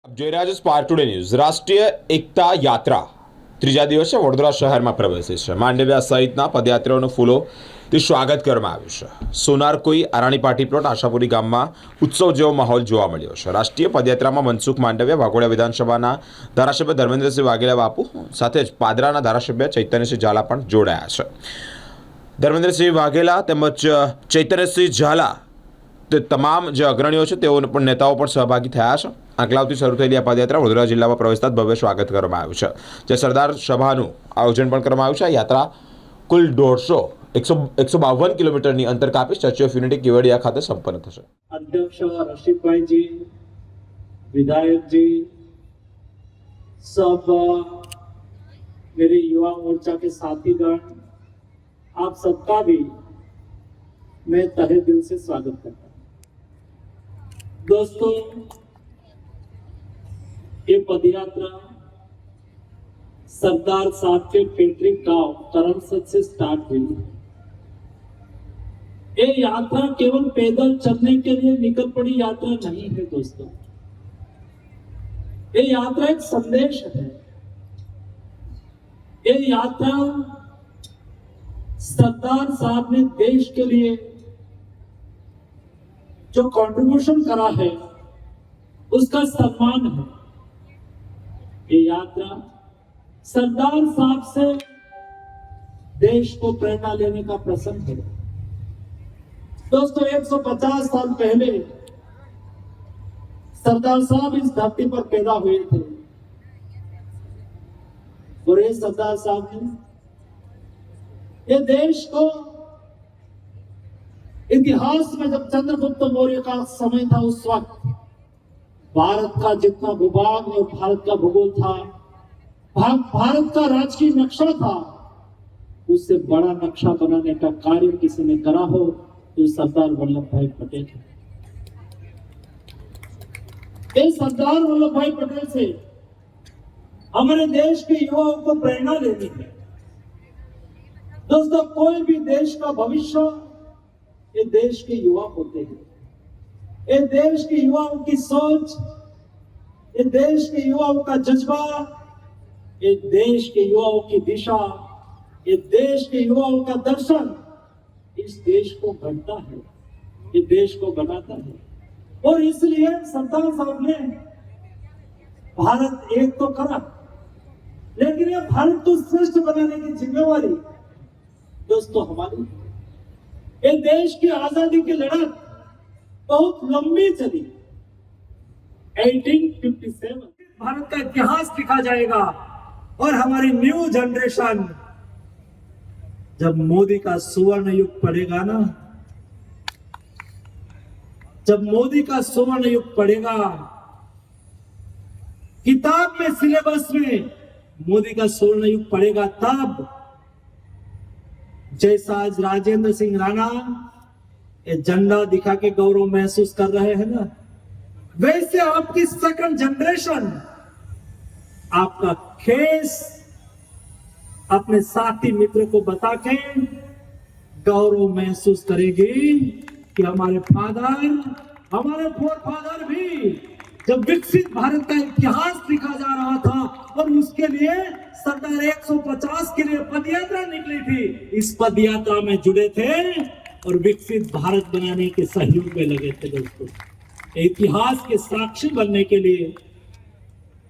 જોઈ રહ્યા છો સ્પાર્ક ટુડે ન્યૂઝ. રાષ્ટ્રીય એકતા યાત્રા ત્રીજા દિવસે વડોદરા શહેરમાં પ્રવેશી છે. માંડવ્યા સહિતના પદયાત્રીઓનું ફૂલોથી સ્વાગત કરવામાં આવ્યું છે. સોનારકોઈ આરાણી પાટી પ્લોટ આશાપુરી ગામમાં ઉત્સવ જેવો માહોલ જોવા મળ્યો છે. રાષ્ટ્રીય પદયાત્રામાં મનસુખ માંડવિયા વાઘોડિયા વિધાનસભાના ધારાસભ્ય ધર્મેન્દ્રસિંહ વાઘેલા બાપુ સાથે જ પાદરાના ધારાસભ્ય ચૈતન્યસિંહ ઝાલા પણ જોડાયા છે. ધર્મેન્દ્રસિંહ વાઘેલા તેમજ ચૈતન્યસિંહ ઝાલા તે તમામ જે અગ્રણીઓ છે તેઓ પણ નેતાઓ પણ સહભાગી થયા છે. આંકલાવથી શરૂ થયેલી આ પદયાત્રા વડોદરા જિલ્લામાં પ્રવેશતા જ ભવ્ય સ્વાગત કરવામાં આવ્યું છે. જે સરદાર સભાનું આયોજન પણ કરવામાં આવ્યું છે. આ યાત્રા કુલ 152 કિલોમીટરની અંતર કાપી સ્ટેચ્યુ ઓફ યુનિટી કેવડિયા ખાતે સંપન્ન થશે. अध्यक्ष रशीदभाई जी, विधायक जी, सब मेरे युवा मोर्चा के साथीगण, आप सबका भी मैं तहे दिल से स्वागत करता हूं. दोस्तों, ये पदयात्रा सरदार साहब के पैतृक गांव करमसद से स्टार्ट हुई. ये यात्रा केवल पैदल चलने के लिए निकल पड़ी यात्रा नहीं है दोस्तों. ये यात्रा एक संदेश है. ये यात्रा सरदार साहब ने देश के लिए जो कंट्रीब्यूशन करा है उसका सम्मान है. ये यात्रा सरदार साहब से देश को प्रेरणा लेने का प्रसंग है. दोस्तों, 150 साल पहले सरदार साहब इस धरती पर पैदा हुए थे और ये सरदार साहब ने ये देश को इतिहास में जब चंद्रगुप्त मौर्य का समय था उस वक्त भारत का जितना भूभाग और भारत का भूगोल था, भारत का राजकीय नक्शा था, उससे बड़ा नक्शा बनाने का कार्य किसी ने करा हो तो सरदार वल्लभ भाई पटेल है. इस सरदार वल्लभ भाई पटेल से हमारे देश के युवाओं को प्रेरणा लेनी है. दोस्तों, कोई भी देश का भविष्य ये देश के युवा होते हैं. ये देश के युवाओं की सोच, ये देश के युवाओं का जज्बा, ये देश के युवाओं की दिशा, ये देश के युवाओं का दर्शन इस देश को गढ़ता है, ये देश को बनाता है. और इसलिए सरदार साहब ने भारत एक तो करा, लेकिन ये भारत को श्रेष्ठ बनाने की जिम्मेवारी दोस्तों हमारी. ये देश की आजादी की लड़ाई बहुत लंबी चली. 1857 भारत का इतिहास लिखा जाएगा और हमारी न्यू जनरेशन जब मोदी का सुवर्ण युग पड़ेगा ना, जब मोदी का सुवर्ण युग पड़ेगा, किताब में सिलेबस में मोदी का सुवर्ण युग पड़ेगा, तब जैसा आज राजेंद्र सिंह राणा ये झंडा दिखा के गौरव महसूस कर रहे हैं ना, वैसे आपकी सेकंड जनरेशन आपका खेस अपने साथी मित्रों को बता के गौरव महसूस करेगी कि हमारे फोर फादर भी जब विकसित भारत का इतिहास लिखा जा रहा था और उसके लिए सरदार 150 के लिए पदयात्रा निकली थी, इस पदयात्रा में जुड़े थे और विकसित भारत बनाने के सहयोग में लगे थे. दोस्तों, इतिहास के साक्षी बनने के लिए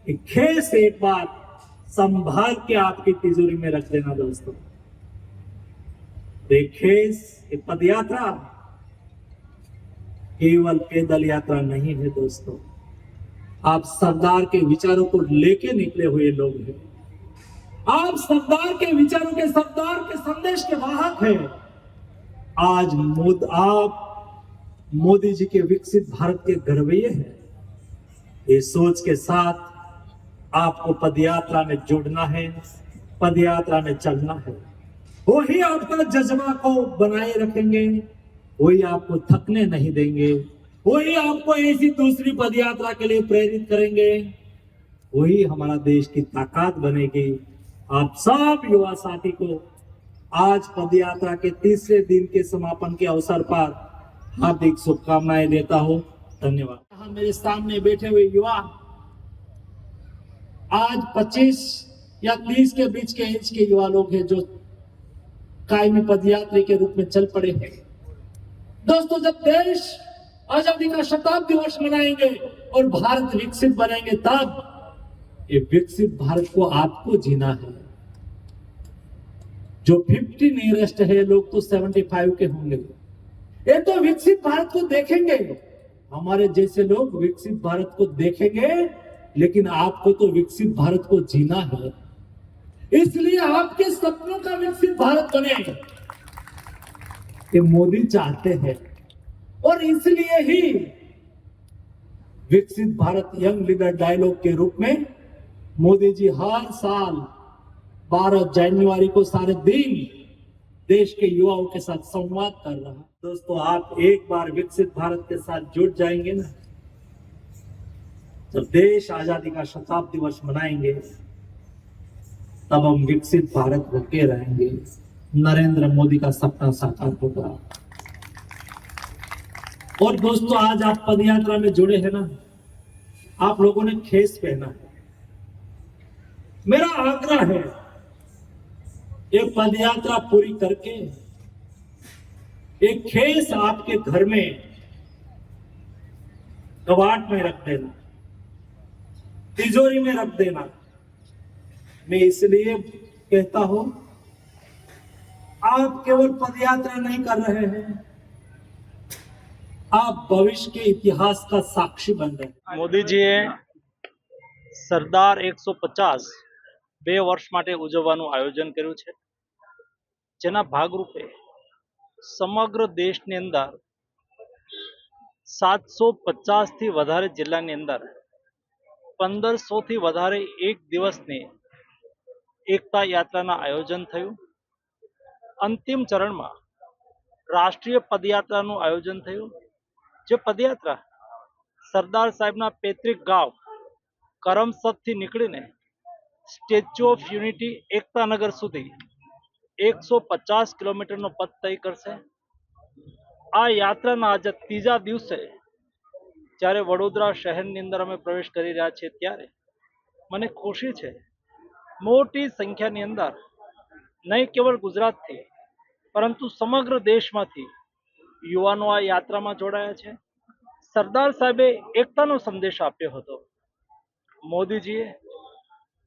एक खेस एक बात संभाल के आपकी तिजोरी में रख देना दोस्तों. खेस ये पदयात्रा केवल पैदल यात्रा नहीं है दोस्तों. आप सरदार के विचारों को लेके निकले हुए लोग हैं. आप सरदार के विचारों के, सरदार के संदेश के वाहक हैं. आज आप मोदी जी के विकसित भारत के गढ़वैये हैं. ये सोच के साथ आपको पदयात्रा में जुड़ना है, पदयात्रा में चलना है. वही आपका जज्बा को बनाए रखेंगे, वही आपको थकने नहीं देंगे, वही आपको ऐसी दूसरी पदयात्रा के लिए प्रेरित करेंगे, वही हमारा देश की ताकत बनेगी. आप सब युवा साथी को आज पदयात्रा के तीसरे दिन के समापन के अवसर पर हार्दिक शुभकामनाएं देता हूं. धन्यवाद. मेरे सामने बैठे हुए युवा आज 25 या 30 के बीच के एज के युवा लोग हैं जो कायमी पदयात्री के रूप में चल पड़े हैं। दोस्तों, जब देश आजादी का शताब्दी वर्ष मनाएंगे और भारत विकसित बनेंगे, तब ये विकसित भारत को आपको जीना है। जो 50 नियरेस्ट है लोग तो 75 के होंगे, ये तो विकसित भारत को देखेंगे। हमारे जैसे लोग विकसित भारत को देखेंगे, लेकिन आपको तो विकसित भारत को जीना है। इसलिए आपके सपनों का विकसित भारत बने, ये मोदी चाहते हैं। और इसलिए ही विकसित भारत यंग लीडर डायलॉग के रूप में मोदी जी हर साल 12 जनवरी को सारे दिन देश के युवाओं के साथ संवाद कर रहा है। दोस्तों, आप एक बार विकसित भारत के साथ जुड़ जाएंगे ना, जब देश आजादी का शताब्दी वर्ष मनाएंगे, तब हम विकसित भारत होके रहेंगे। नरेंद्र मोदी का सपना साकार होगा। और दोस्तों, आज आप पदयात्रा में जुड़े हैं ना, आप लोगों ने खेस पहना है। मेरा आग्रह है, ये पदयात्रा पूरी करके एक खेस आपके घर में कबाड़ में रख देना, तिजोरी में रख देना। मैं इसलिए कहता हूं, आप केवल पदयात्रा नहीं कर रहे हैं, आप भविष्य के इतिहास का साक्षी बन रहे हैं। મોદીજીએ સરદાર 150 2 વર્ષ માટે ઉજવવાનું આયોજન કર્યું છે, જેના ભાગરૂપે સમગ્ર દેશની અંદર 750 થી વધારે જિલ્લાની અંદર 1500 થી વધારે એક દિવસની એકતા યાત્રાના આયોજન થયું. અંતિમ ચરણમાં રાષ્ટ્રીય પદયાત્રાનું આયોજન થયું, જે પદયાત્રા સરદાર સાહેબના પૈતૃક ગામ કરમસદથી નીકળીને સ્ટેચ્યુ ઓફ યુનિટી એકતાનગર સુધી 150 કિલોમીટરનો પથ તય કરશે. આ યાત્રાના આજે ત્રીજા દિવસે જ્યારે વડોદરા શહેરની અંદર અમે પ્રવેશ કરી રહ્યા છીએ, ત્યારે મને ખુશી છે, મોટી સંખ્યાની અંદર નહીં કેવળ ગુજરાતથી પરંતુ સમગ્ર દેશમાંથી યુવાનો આ યાત્રામાં જોડાયા છે. સરદાર સાહેબે એકતાનો સંદેશ આપ્યો હતો. મોદીજીએ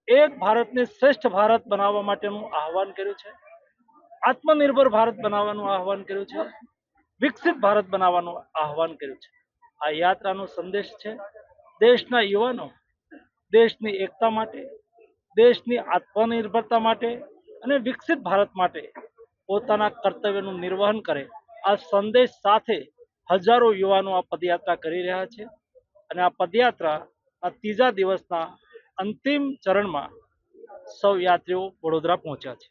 એક ભારતને શ્રેષ્ઠ ભારત બનાવવા માટેનું આહવાન કર્યું છે, આત્મનિર્ભર ભારત બનાવવાનું આહવાન કર્યું છે, વિકસિત ભારત બનાવવાનું આહવાન કર્યું છે. આ યાત્રાનો સંદેશ છે દેશના યુવાનો દેશની એકતા માટે, દેશની આત્મનિર્ભરતા માટે અને વિકસિત ભારત માટે પોતાના કર્તવ્યનું નિર્વહન કરે. આ સંદેશ સાથે હજારો યુવાનો આ પદયાત્રા કરી રહ્યા છે અને આ પદયાત્રા આ ત્રીજા દિવસના અંતિમ ચરણમાં સૌ યાત્રીઓ વડોદરા પહોંચ્યા છે.